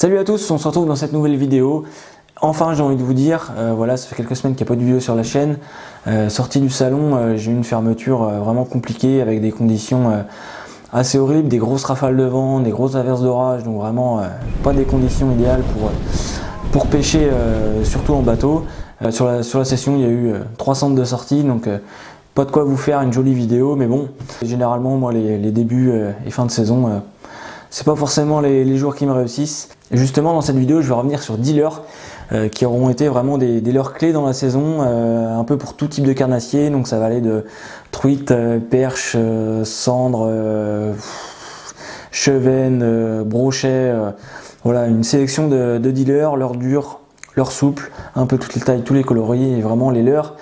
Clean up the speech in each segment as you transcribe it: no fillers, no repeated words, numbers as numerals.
Salut à tous, on se retrouve dans cette nouvelle vidéo. Enfin, j'ai envie de vous dire, voilà, ça fait quelques semaines qu'il n'y a pas de vidéo sur la chaîne. Sorti du salon, j'ai eu une fermeture vraiment compliquée avec des conditions assez horribles, des grosses rafales de vent, des grosses averses d'orage, donc vraiment pas des conditions idéales pour pêcher, surtout en bateau. Sur la session, il y a eu 3 centres de sortie, donc pas de quoi vous faire une jolie vidéo, mais bon, généralement, moi, les débuts et fin de saison, c'est pas forcément les jours qui me réussissent. Et justement, dans cette vidéo, je vais revenir sur 10 leurres qui auront été vraiment des leurres clés dans la saison, un peu pour tout type de carnassier. Donc ça va aller de truite, perche, cendre, chevenne, brochet, voilà, une sélection de 10 leurres, leurres dures, leurres souples, un peu toutes les tailles, tous les coloris, et vraiment les leurres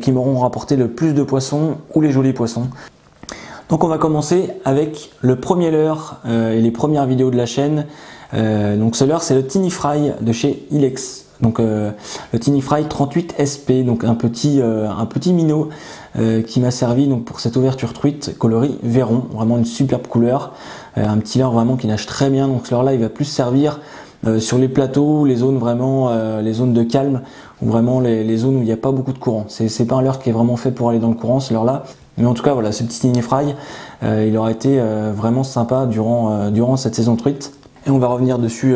qui m'auront rapporté le plus de poissons ou les jolis poissons. Donc on va commencer avec le premier leurre et les premières vidéos de la chaîne. Donc ce leurre, c'est le Tiny Fry de chez Ilex. Donc le Tiny Fry 38 SP, donc un petit minot qui m'a servi donc pour cette ouverture truite coloris Véron, vraiment une superbe couleur, un petit leurre vraiment qui nage très bien. Donc ce leurre là, il va plus servir sur les plateaux, les zones vraiment, les zones de calme, ou vraiment les zones où il n'y a pas beaucoup de courant. C'est pas un leurre qui est vraiment fait pour aller dans le courant, ce leurre là. Mais en tout cas, voilà, ce petit Tiny Fry, il aura été vraiment sympa durant cette saison truite. Et on va revenir dessus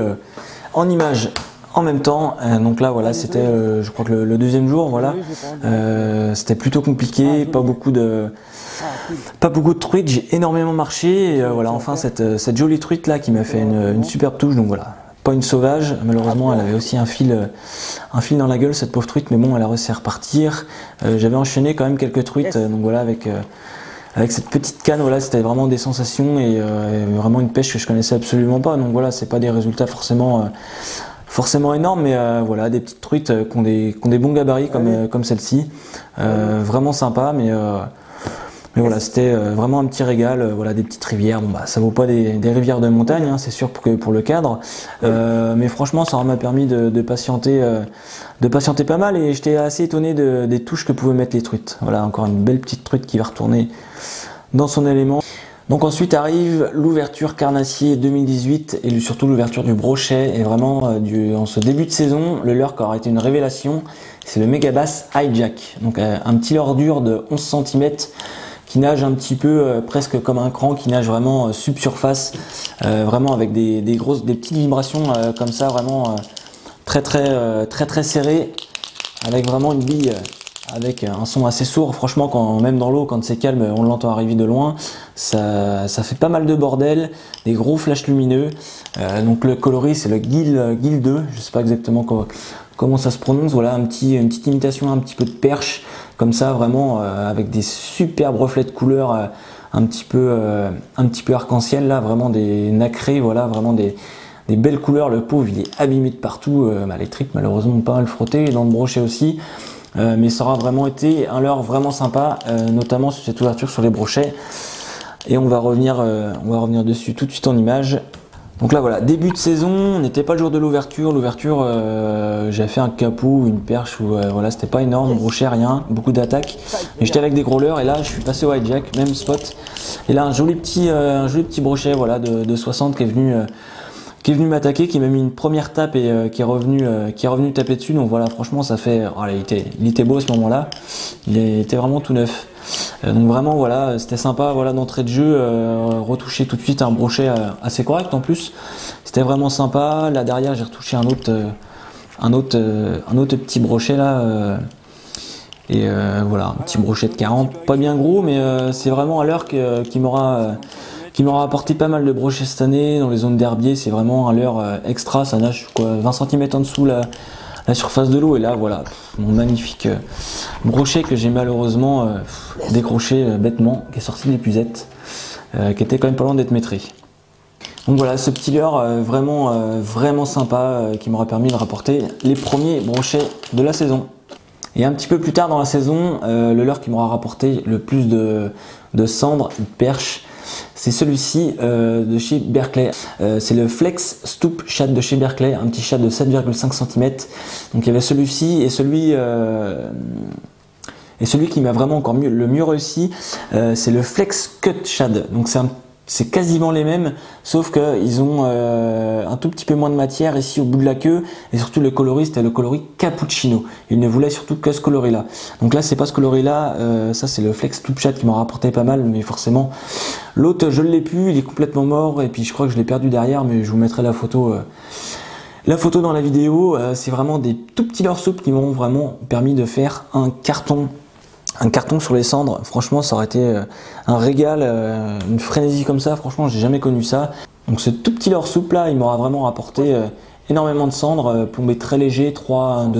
en images en même temps. Donc là, voilà, c'était, je crois que le deuxième jour, voilà, c'était plutôt compliqué, pas beaucoup de truite. J'ai énormément marché. Et voilà, enfin cette jolie truite là qui m'a fait une superbe touche. Donc voilà. Pas une sauvage, malheureusement elle avait aussi un fil dans la gueule, cette pauvre truite, mais bon, elle a réussi à repartir. J'avais enchaîné quand même quelques truites, donc voilà, avec cette petite canne, voilà, c'était vraiment des sensations et vraiment une pêche que je connaissais absolument pas. Donc voilà, c'est pas des résultats forcément énormes, mais voilà, des petites truites qui ont des bons gabarits comme celle-ci. Vraiment sympa, mais voilà, c'était vraiment un petit régal. Voilà, des petites rivières. Bon, bah, ça vaut pas des rivières de montagne, hein, c'est sûr pour le cadre. Mais franchement, ça m'a permis de patienter pas mal. Et j'étais assez étonné des touches que pouvaient mettre les truites. Voilà, encore une belle petite truite qui va retourner dans son élément. Donc ensuite arrive l'ouverture carnassier 2018 et surtout l'ouverture du brochet. Et vraiment, en ce début de saison, le leurre qui aura été une révélation, c'est le Megabass Hijack. Donc un petit leurre dur de 11 cm. Qui nage un petit peu presque comme un cran, qui nage vraiment subsurface, vraiment avec des petites vibrations comme ça, vraiment très serré, avec vraiment une bille avec un son assez sourd. Franchement, même dans l'eau, quand c'est calme, on l'entend arriver de loin. Ça fait pas mal de bordel, des gros flashs lumineux. Donc le coloris, c'est le Gill 2, je sais pas exactement comment ça se prononce. Voilà, une petite imitation un petit peu de perche. Comme ça, vraiment avec des superbes reflets de couleurs un petit peu arc-en-ciel là, vraiment des nacrés, voilà, vraiment des belles couleurs. Le pauvre, il est abîmé de partout, les tripes malheureusement pas mal frotté, dans le brochet aussi, mais ça aura vraiment été un leurre vraiment sympa, notamment sur cette ouverture sur les brochets. Et on va revenir dessus tout de suite en image. Donc là voilà, début de saison, on n'était pas le jour de l'ouverture. L'ouverture, j'avais fait un capot, une perche, où voilà, c'était pas énorme, brochet, rien, beaucoup d'attaques. Mais j'étais avec des gros leurres et là je suis passé au hijack, même spot. Et là un joli petit brochet, voilà, de 60 qui est venu m'attaquer, qui m'a mis une première tape et qui est revenu taper dessus. Donc voilà, franchement ça fait, il était beau à ce moment-là, il était vraiment tout neuf. Donc vraiment voilà, c'était sympa, voilà, d'entrée de jeu, retoucher tout de suite un brochet assez correct en plus, c'était vraiment sympa. Là derrière j'ai retouché un autre petit brochet là, et voilà, un petit brochet de 40, pas bien gros, mais c'est vraiment un leurre qui m'aura apporté pas mal de brochets cette année dans les zones d'herbier. C'est vraiment un leurre extra, ça nage quoi, 20 cm en dessous la surface de l'eau. Et là voilà, mon magnifique brochet que j'ai malheureusement décroché bêtement, qui est sorti de l'épuisette, qui était quand même pas loin d'être maîtrisé. Donc voilà, ce petit leurre vraiment sympa, qui m'aura permis de rapporter les premiers brochets de la saison. Et un petit peu plus tard dans la saison, le leurre qui m'aura rapporté le plus de cendres, de perches, c'est celui-ci de chez Berkley. C'est le Flex Stoop Shad de chez Berkley, un petit shad de 7,5 cm. Donc il y avait celui-ci et celui qui m'a vraiment encore le mieux réussi, c'est le Flex Cut Shad. Donc c'est un c'est quasiment les mêmes, sauf qu'ils ont un tout petit peu moins de matière ici au bout de la queue, et surtout le coloris, c'était le coloris cappuccino. Il ne voulait surtout que ce coloris là. Donc là c'est pas ce coloris là, ça c'est le Flex Tube Chat qui m'a rapporté pas mal, mais forcément l'autre je ne l'ai plus, il est complètement mort, et puis je crois que je l'ai perdu derrière, mais je vous mettrai la photo dans la vidéo. C'est vraiment des tout petits leurres souples qui m'ont vraiment permis de faire un carton sur les cendres. Franchement ça aurait été un régal, une frénésie comme ça, franchement j'ai jamais connu ça. Donc ce tout petit leurre souple là, il m'aura vraiment rapporté énormément de cendres, plombé très léger, de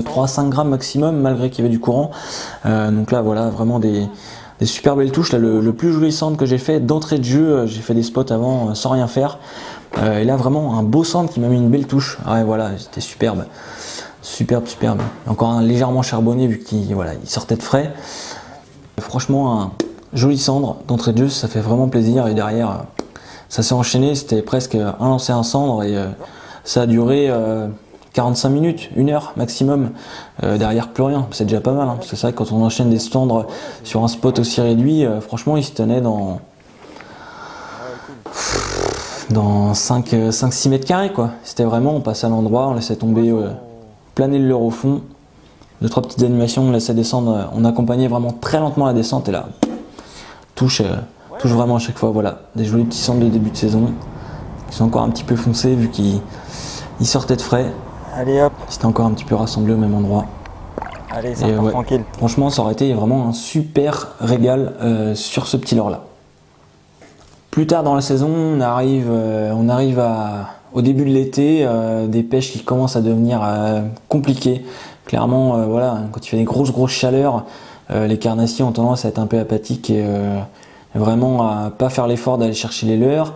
3 à 5 grammes maximum, malgré qu'il y avait du courant. Donc là voilà, vraiment des super belles touches. Là, le plus joli cendre que j'ai fait d'entrée de jeu, j'ai fait des spots avant sans rien faire. Et là vraiment un beau cendre qui m'a mis une belle touche. Ouais voilà, c'était superbe. Superbe. Encore un légèrement charbonné vu qu'il voilà, il sortait de frais. Franchement, un joli cendre d'entrée de jeu, ça fait vraiment plaisir. Et derrière, ça s'est enchaîné, c'était presque un lancer un cendre et ça a duré 45 minutes, 1 heure maximum. Derrière, plus rien, c'est déjà pas mal. Parce que c'est vrai que quand on enchaîne des cendres sur un spot aussi réduit, franchement, il se tenait dans 5-6 mètres carrés quoi. C'était vraiment, on passait à l'endroit, on laissait tomber, planer le leurre au fond. 2-3 petites animations, on laissait descendre, on accompagnait vraiment très lentement la descente et là, touche vraiment à chaque fois. Voilà, des jolis petits cendres de début de saison qui sont encore un petit peu foncés vu qu'ils sortaient de frais. Allez hop, c'était encore un petit peu rassemblé au même endroit. Allez, c'est encore tranquille. Franchement, ça aurait été vraiment un super régal sur ce petit leurre là. Plus tard dans la saison, on arrive au début de l'été, des pêches qui commencent à devenir compliquées. Clairement, voilà, quand il fait des grosses chaleurs, les carnassiers ont tendance à être un peu apathiques et vraiment à pas faire l'effort d'aller chercher les leurres.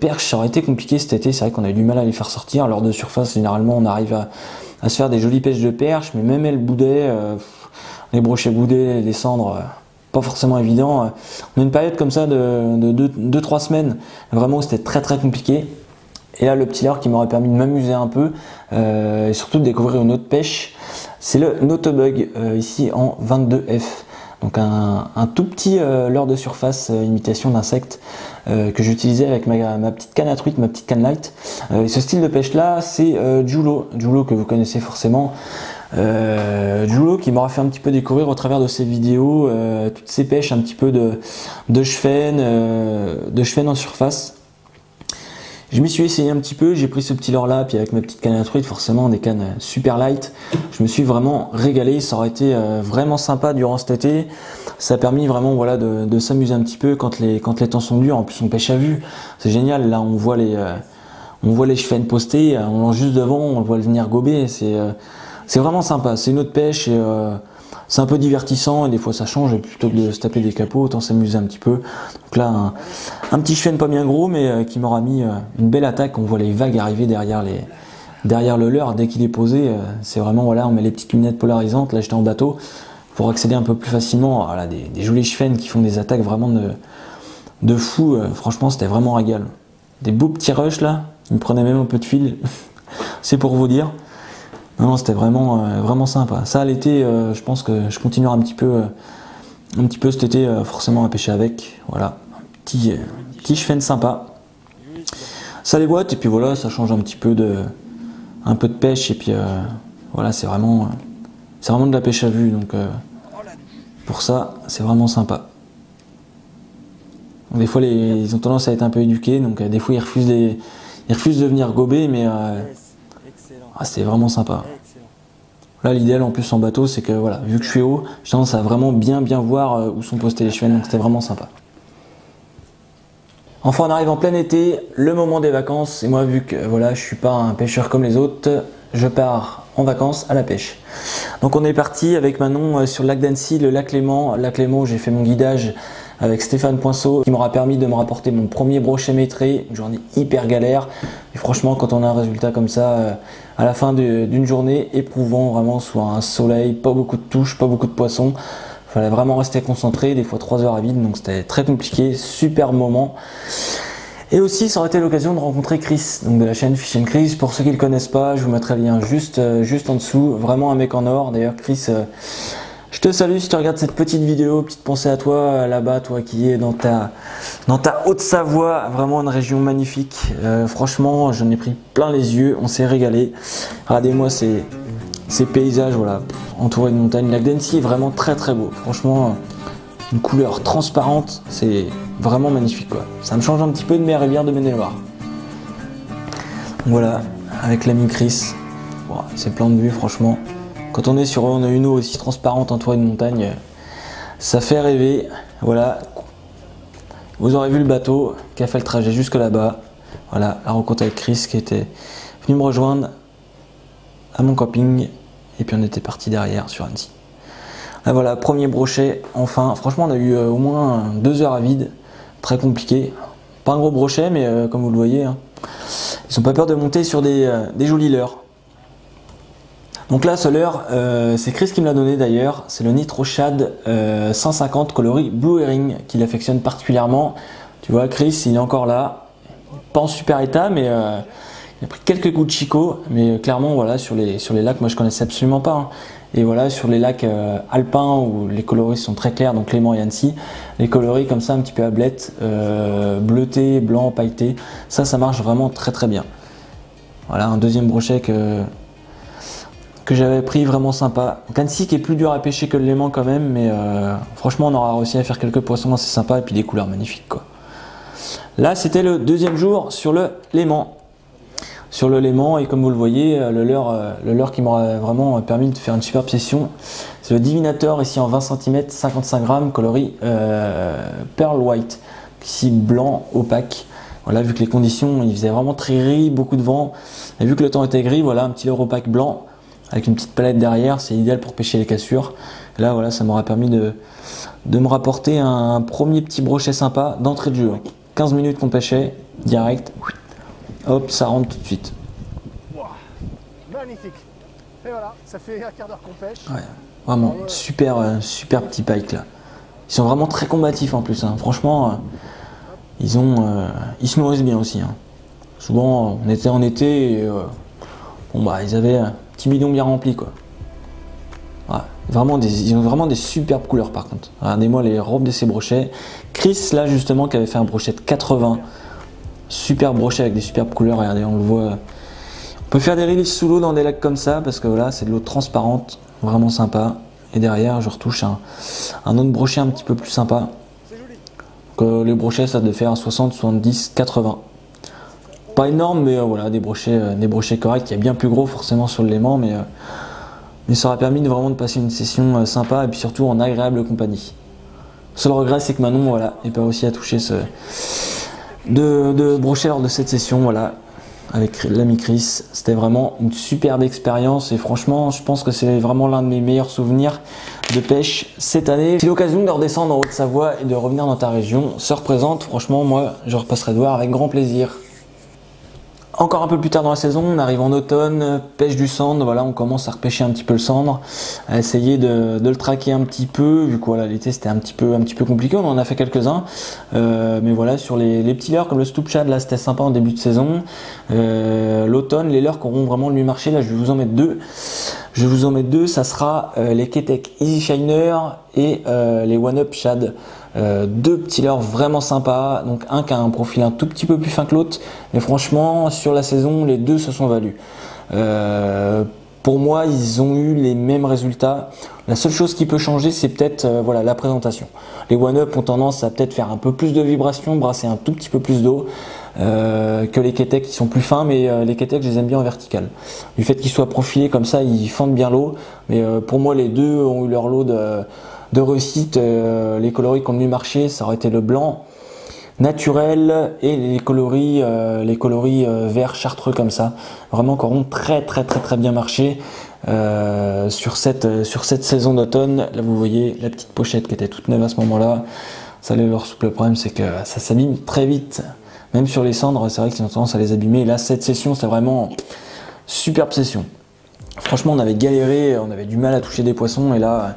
Perche, ça aurait été compliqué cet été, c'est vrai qu'on a eu du mal à les faire sortir. Lors de surface, généralement, on arrive à se faire des jolies pêches de perche, mais même elles boudaient, les brochets boudaient, les cendres, pas forcément évident. On a une période comme ça de 2-3 semaines, vraiment, c'était très compliqué. Et là, le petit leurre qui m'aurait permis de m'amuser un peu et surtout de découvrir une autre pêche, c'est le Notebug, ici en 22F. Donc un tout petit leurre de surface, imitation d'insecte, que j'utilisais avec ma petite canne à truite, ma petite canne light. Et ce style de pêche là, c'est Julo que vous connaissez forcément. Julo qui m'aura fait un petit peu découvrir au travers de ses vidéos toutes ces pêches un petit peu de chevenne en surface. Je m'y suis essayé un petit peu, j'ai pris ce petit leurre là, puis avec ma petite canne à truite, forcément des cannes super light, je me suis vraiment régalé. Ça aurait été vraiment sympa durant cet été. Ça a permis vraiment voilà, de s'amuser un petit peu quand les temps sont durs. En plus on pêche à vue, c'est génial. Là on voit les chevennes postées, on lance juste devant, on le voit venir gober. C'est vraiment sympa, c'est une autre pêche et c'est un peu divertissant et des fois ça change, et plutôt que de se taper des capots, autant s'amuser un petit peu. Donc là, un petit chevenne pas bien gros, mais qui m'aura mis une belle attaque. On voit les vagues arriver derrière le leurre dès qu'il est posé. C'est vraiment, voilà, on met les petites lunettes polarisantes. Là, j'étais en bateau pour accéder un peu plus facilement. Voilà, des jolies chevennes qui font des attaques vraiment de fou. Franchement, c'était vraiment un régal. Des beaux petits rushs là, ils me prenaient même un peu de fil. C'est pour vous dire. Non, c'était vraiment sympa. Ça, l'été, je pense que je continuerai un petit peu cet été, forcément à pêcher avec. Voilà, petit chevenne sympa. Ça les boite et puis voilà, ça change un peu de pêche et puis voilà, c'est vraiment de la pêche à vue. Donc pour ça, c'est vraiment sympa. Des fois, ils ont tendance à être un peu éduqués, donc des fois ils refusent de venir gober, mais c'était vraiment sympa. Là, l'idéal en plus en bateau, c'est que voilà, vu que je suis haut, j'ai tendance à vraiment bien voir où sont postées les chevennes, donc c'était vraiment sympa. Enfin, on arrive en plein été, le moment des vacances, et moi, vu que voilà, je suis pas un pêcheur comme les autres, je pars en vacances à la pêche. Donc on est parti avec Manon sur le lac d'Annecy, le lac Léman. Lac Léman, j'ai fait mon guidage avec Stéphane Poinceau qui m'aura permis de me rapporter mon premier brochet maîtré, une journée hyper galère. Et franchement, quand on a un résultat comme ça, à la fin d'une journée éprouvant, vraiment sous un soleil, pas beaucoup de touches, pas beaucoup de poissons, il fallait vraiment rester concentré, des fois 3 heures à vide, donc c'était très compliqué, super moment. Et aussi, ça aurait été l'occasion de rencontrer Chris, donc de la chaîne Fish & Chris. Pour ceux qui ne le connaissent pas, je vous mettrai le lien juste en dessous. Vraiment un mec en or. D'ailleurs, Chris, je te salue si tu regardes cette petite vidéo. Petite pensée à toi là-bas, toi qui es dans dans ta Haute-Savoie, vraiment une région magnifique. Franchement, j'en ai pris plein les yeux, on s'est régalé. Regardez-moi ces paysages, voilà, entourés de montagnes. Lac d'Annecy est vraiment très très beau. Franchement, une couleur transparente, c'est vraiment magnifique, quoi. Ça me change un petit peu de mes rivières de Maine-et-Loire. Voilà, avec l'ami Chris, wow, c'est plein de vues, franchement. Quand on est sur une eau aussi transparente entourée de montagnes, ça fait rêver. Voilà, vous aurez vu le bateau qui a fait le trajet jusque là-bas. Voilà, la rencontre avec Chris qui était venu me rejoindre à mon camping. Et puis on était parti derrière sur Annecy. Là voilà, premier brochet, enfin. Franchement, on a eu au moins 2 heures à vide. Très compliqué. Pas un gros brochet, mais comme vous le voyez, hein, ils n'ont pas peur de monter sur des jolis leurres. Donc là, ce leurre, c'est Chris qui me l'a donné d'ailleurs. C'est le Nitro Shad 150 coloris Blue Herring qu'il affectionne particulièrement. Tu vois, Chris, il est encore là. Pas en super état, mais il a pris quelques coups de chicot. Mais clairement, voilà, sur les lacs, moi je connaissais absolument pas. Hein. Et voilà, sur les lacs alpins où les coloris sont très clairs, donc Léman et Annecy, les coloris comme ça, un petit peu à blette, bleuté, blanc, pailleté, ça marche vraiment très très bien. Voilà, un deuxième brochet que j'avais pris, vraiment sympa. Donc Annecy qui est plus dur à pêcher que le Léman quand même, mais franchement on aura réussi à faire quelques poissons assez sympas et puis des couleurs magnifiques, quoi. Là c'était le deuxième jour sur le Léman. Sur le Léman, et comme vous le voyez, le leurre qui m'aura vraiment permis de faire une superbe session, c'est le Divinator ici en 20 cm, 55 grammes, coloris Pearl White, ici blanc opaque. Voilà, vu que les conditions, il faisait vraiment très gris, beaucoup de vent, et vu que le temps était gris, voilà, un petit leurre opaque blanc avec une petite palette derrière, c'est idéal pour pêcher les cassures. Et là, voilà, ça m'aura permis de me rapporter un premier petit brochet sympa d'entrée de jeu. 15 minutes qu'on pêchait, direct, hop, ça rentre tout de suite. Wow, magnifique. Et voilà, ça fait un quart d'heure qu'on pêche. Ouais, vraiment, super petit pike là. Ils sont vraiment très combatifs en plus, hein. Franchement, ils se nourrissent bien aussi, hein. Souvent, on était en été et bon bah, ils avaient un petit bidon bien rempli, quoi. Ouais, ils ont vraiment des superbes couleurs par contre. Regardez-moi les robes de ces brochets. Chris là justement qui avait fait un brochet de 80. Super brochet avec des superbes couleurs. Regardez, on le voit. On peut faire des releases sous l'eau dans des lacs comme ça parce que voilà, c'est de l'eau transparente, vraiment sympa. Et derrière, je retouche un autre brochet un petit peu plus sympa. Donc, les brochets, ça devait faire 60, 70, 80. Pas énorme, mais voilà, des brochets corrects. Il y a bien plus gros forcément sur le Léman, mais ça aura permis vraiment de passer une session sympa et puis surtout en agréable compagnie. Le seul regret, c'est que Manon, voilà, n'est pas aussi à toucher de brochet lors de cette session, voilà, avec l'ami Chris. C'était vraiment une superbe expérience et franchement, je pense que c'est vraiment l'un de mes meilleurs souvenirs de pêche cette année. Si l'occasion de redescendre en Haute-Savoie et de revenir dans ta région se représente, franchement, moi, je repasserai de voir avec grand plaisir. Encore un peu plus tard dans la saison, on arrive en automne, pêche du sandre, voilà, on commence à repêcher un petit peu le sandre, à essayer de le traquer un petit peu, vu que voilà, l'été c'était un petit peu compliqué, on en a fait quelques-uns, mais voilà, sur les petits leurres comme le Stoop Shad, là c'était sympa en début de saison. L'automne, les leurres qui auront vraiment le mieux marché, là je vais vous en mettre deux. Ça sera les Ketek Easy Shiner et les One Up Shad. 2 petits leurres vraiment sympas, donc un qui a un profil un tout petit peu plus fin que l'autre, mais franchement sur la saison les deux se sont valus. Pour moi ils ont eu les mêmes résultats. La seule chose qui peut changer c'est peut-être voilà, la présentation. Les One Up ont tendance à peut-être faire un peu plus de vibrations, brasser un tout petit peu plus d'eau que les Ketek qui sont plus fins, mais les Ketek je les aime bien en vertical. Du fait qu'ils soient profilés comme ça ils fendent bien l'eau, mais pour moi les deux ont eu leur lot de réussite. Les coloris qui ont mieux marché, ça aurait été le blanc naturel et les coloris vert chartreux comme ça, vraiment qui auront très bien marché sur cette saison d'automne. Là vous voyez la petite pochette qui était toute neuve à ce moment-là, ça allait leur souple. Le problème c'est que ça s'abîme très vite, même sur les cendres, c'est vrai qu'ils ont tendance à les abîmer. Et là cette session c'était vraiment superbe session. Franchement on avait galéré, on avait du mal à toucher des poissons et là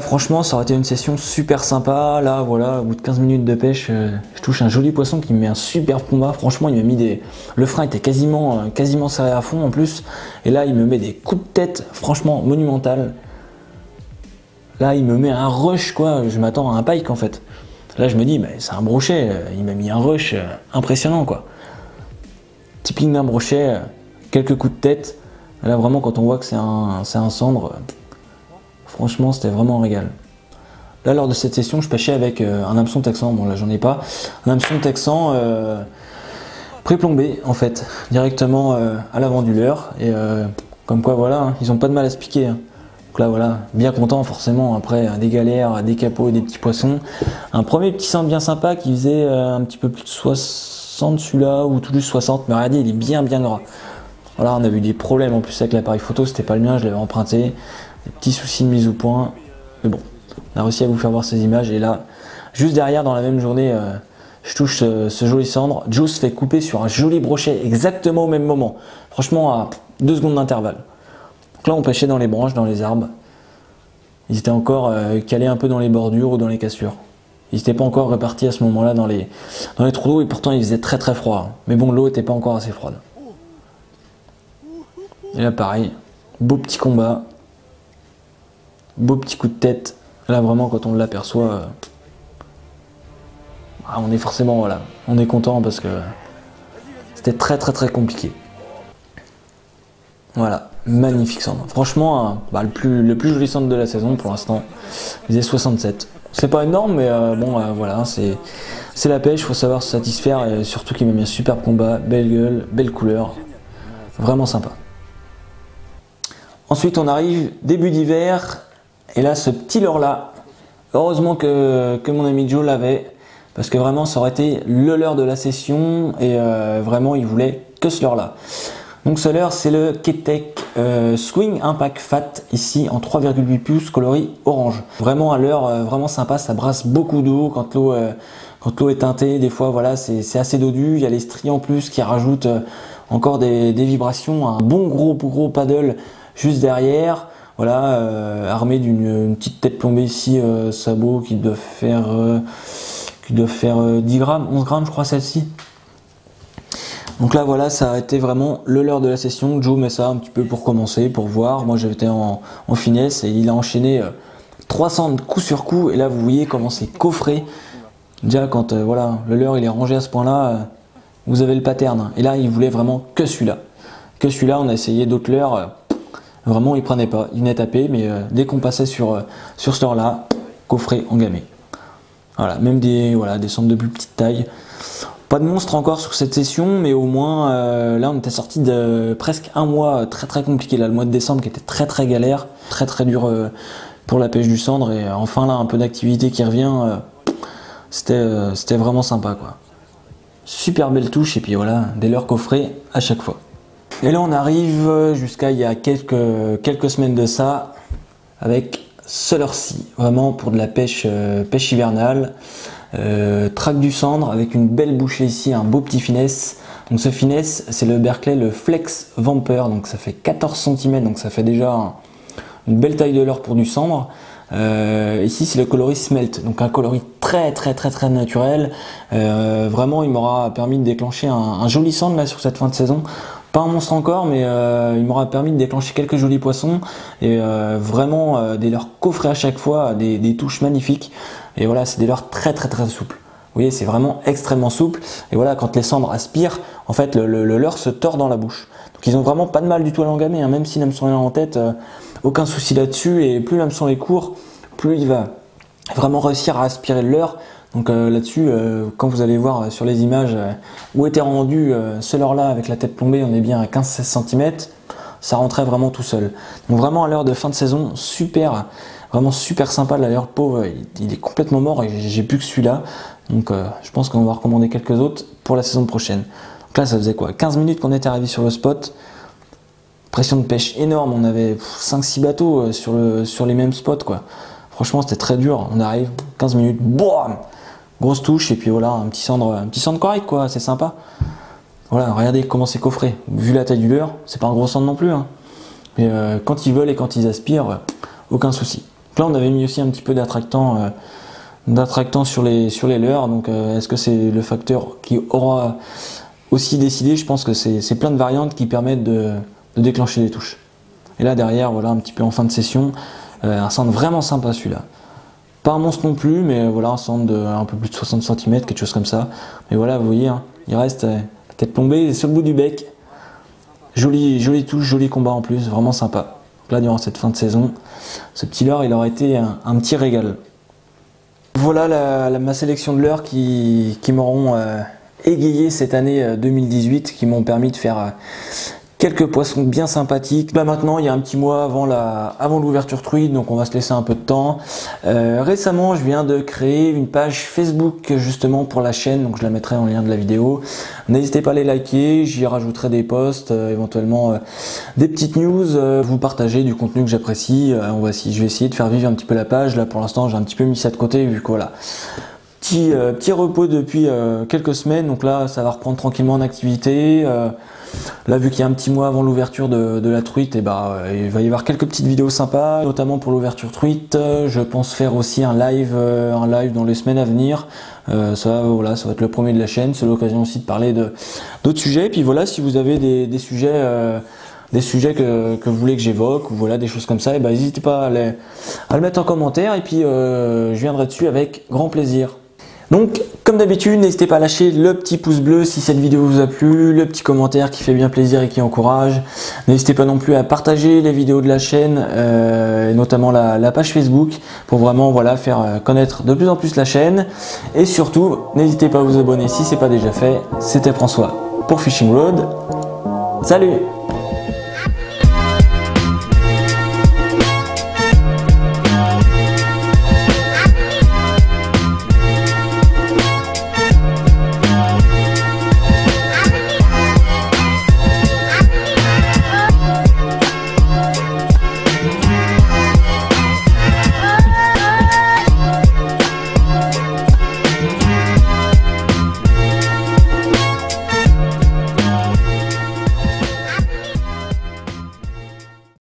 franchement ça aurait été une session super sympa. Là voilà, au bout de 15 minutes de pêche, je touche un joli poisson qui me met un super combat. Franchement il m'a mis le frein était quasiment serré à fond en plus. Et là il me met des coups de tête franchement monumental. Là il me met un rush quoi, je m'attends à un pike en fait. Là je me dis, mais c'est un brochet, il m'a mis un rush impressionnant quoi. Typique d'un brochet, quelques coups de tête. Là vraiment quand on voit que c'est un cendre, franchement c'était vraiment un régal. Là lors de cette session je pêchais avec un hameçon texan, bon là j'en ai pas, un hameçon texan pré-plombé en fait, directement à l'avant du leurre et comme quoi voilà, hein, ils ont pas de mal à se piquer. Hein. Donc là voilà, bien content forcément après des galères, des capots et des petits poissons. Un premier petit cendre bien sympa qui faisait un petit peu plus de 60 celui-là ou tout juste 60, mais regardez il est bien gras. Voilà, on a eu des problèmes en plus avec l'appareil photo, c'était pas le mien, je l'avais emprunté, des petits soucis de mise au point, mais bon, on a réussi à vous faire voir ces images et là, juste derrière dans la même journée, je touche ce joli cendre, Joe se fait couper sur un joli brochet exactement au même moment, franchement à 2 secondes d'intervalle. Donc là on pêchait dans les branches, dans les arbres. Ils étaient encore calés un peu dans les bordures ou dans les cassures. Ils n'étaient pas encore répartis à ce moment-là dans les trous d'eau et pourtant il faisait très froid. Mais bon, l'eau n'était pas encore assez froide. Et là pareil, beau petit combat, beau petit coup de tête. Là vraiment quand on l'aperçoit, on est forcément voilà, on est content parce que c'était très compliqué. Voilà, magnifique cendre. Franchement, le plus joli cendre de la saison pour l'instant. Il faisait 67. C'est pas énorme, mais voilà, c'est la pêche, il faut savoir se satisfaire et surtout qu'il m'a mis un superbe combat, belle gueule, belle couleur, vraiment sympa. Ensuite, on arrive début d'hiver et là, ce petit leurre là, heureusement que mon ami Joe l'avait parce que vraiment, ça aurait été le leurre de la session et vraiment, il voulait que ce leurre là. Donc ce leurre c'est le Keitech Swing Impact Fat ici en 3,8 pouces coloris orange. Vraiment un leurre vraiment sympa, ça brasse beaucoup d'eau quand l'eau est teintée, des fois voilà c'est assez dodu, il y a les stries en plus qui rajoutent encore des vibrations, un bon gros paddle juste derrière, voilà armé d'une petite tête plombée ici, sabot qui doit faire 10 grammes, 11 grammes je crois celle-ci. Donc là voilà, ça a été vraiment le leurre de la session. Joe met ça un petit peu pour commencer, pour voir. Moi j'étais en finesse et il a enchaîné 300 coup sur coup. Et là vous voyez comment c'est coffré. Déjà quand voilà, le leurre il est rangé à ce point là, vous avez le pattern. Et là il voulait vraiment que celui-là. Que celui-là, on a essayé d'autres leurres. Vraiment il prenait pas, il venait taper. Mais dès qu'on passait sur ce leurre là, coffré, engamé. Voilà, même des cendres de plus petite taille. Pas de monstre encore sur cette session, mais au moins là on était sorti de presque un mois très compliqué, là le mois de décembre qui était très galère, très dur pour la pêche du cendre et enfin là un peu d'activité qui revient, c'était vraiment sympa quoi. Super belle touche et puis voilà, des leurres coffrés à chaque fois. Et là on arrive jusqu'à il y a quelques semaines de ça avec ce leurre-ci, vraiment pour de la pêche hivernale. Traque du cendre avec une belle bouchée ici, un beau petit finesse. Donc ce finesse c'est le Berkley, le Flex Vamper, donc ça fait 14 cm, donc ça fait déjà une belle taille de leurre pour du cendre. Ici c'est le coloris Smelt, donc un coloris très naturel. Vraiment il m'aura permis de déclencher un joli cendre là sur cette fin de saison. Pas un monstre encore, mais il m'aura permis de déclencher quelques jolis poissons et vraiment des leurres coffrés à chaque fois, des touches magnifiques. Et voilà, c'est des leurres très souples. Vous voyez, c'est vraiment extrêmement souple. Et voilà, quand les cendres aspirent, en fait, le leurre se tord dans la bouche. Donc ils ont vraiment pas de mal du tout à l'engamer, hein, même si l'hameçon est en tête, aucun souci là-dessus. Et plus l'hameçon est court, plus il va vraiment réussir à aspirer le leurre. Donc là-dessus, quand vous allez voir sur les images où était rendu ce leurre-là avec la tête plombée, on est bien à 15-16 cm. Ça rentrait vraiment tout seul. Donc vraiment à l'heure de fin de saison, vraiment super sympa. D'ailleurs, le pauvre, il est complètement mort et j'ai plus que celui-là. Donc je pense qu'on va recommander quelques autres pour la saison prochaine. Donc là, ça faisait quoi, 15 minutes qu'on était arrivé sur le spot. Pression de pêche énorme, on avait 5-6 bateaux sur les mêmes spots quoi. Franchement, c'était très dur. On arrive, 15 minutes, boum, grosse touche et puis voilà, un petit cendre correct quoi, c'est sympa. Voilà, regardez comment c'est coffré. Vu la taille du leurre, c'est pas un gros cendre non plus. Hein. Mais quand ils veulent et quand ils aspirent, aucun souci. Donc là, on avait mis aussi un petit peu d'attractant sur les leurres. Donc, est-ce que c'est le facteur qui aura aussi décidé? Je pense que c'est plein de variantes qui permettent de déclencher les touches. Et là, derrière, voilà, un petit peu en fin de session, un cendre vraiment sympa celui-là. Pas un monstre non plus, mais voilà, un centre de un peu plus de 60 cm, quelque chose comme ça. Mais voilà, vous voyez, hein, il reste la tête plombée sur le bout du bec. Jolie touche, joli combat en plus, vraiment sympa. Donc là, durant cette fin de saison, ce petit leurre, il aurait été un petit régal. Voilà ma sélection de leurres qui m'auront égayé cette année 2018, qui m'ont permis de faire quelques poissons bien sympathiques. Là maintenant, il y a un petit mois avant l'ouverture truite, donc on va se laisser un peu de temps. Récemment, je viens de créer une page Facebook justement pour la chaîne, donc je la mettrai en lien de la vidéo. N'hésitez pas à les liker, j'y rajouterai des posts, éventuellement des petites news, vous partagez du contenu que j'apprécie. Je vais essayer de faire vivre un petit peu la page. Là pour l'instant, j'ai un petit peu mis ça de côté vu que voilà. Petit repos depuis quelques semaines, donc là ça va reprendre tranquillement en activité. Là vu qu'il y a un petit mois avant l'ouverture de la truite, il va y avoir quelques petites vidéos sympas, notamment pour l'ouverture truite. Je pense faire aussi un live dans les semaines à venir. Ça va être le premier de la chaîne, c'est l'occasion aussi de parler d'autres sujets. Et puis voilà, si vous avez des sujets que vous voulez que j'évoque, ou voilà des choses comme ça, n'hésitez pas à le mettre en commentaire, et puis je viendrai dessus avec grand plaisir. Donc, comme d'habitude, n'hésitez pas à lâcher le petit pouce bleu si cette vidéo vous a plu, le petit commentaire qui fait bien plaisir et qui encourage. N'hésitez pas non plus à partager les vidéos de la chaîne, et notamment la page Facebook, pour vraiment faire connaître de plus en plus la chaîne. Et surtout, n'hésitez pas à vous abonner si ce n'est pas déjà fait. C'était François pour Fishing Road. Salut!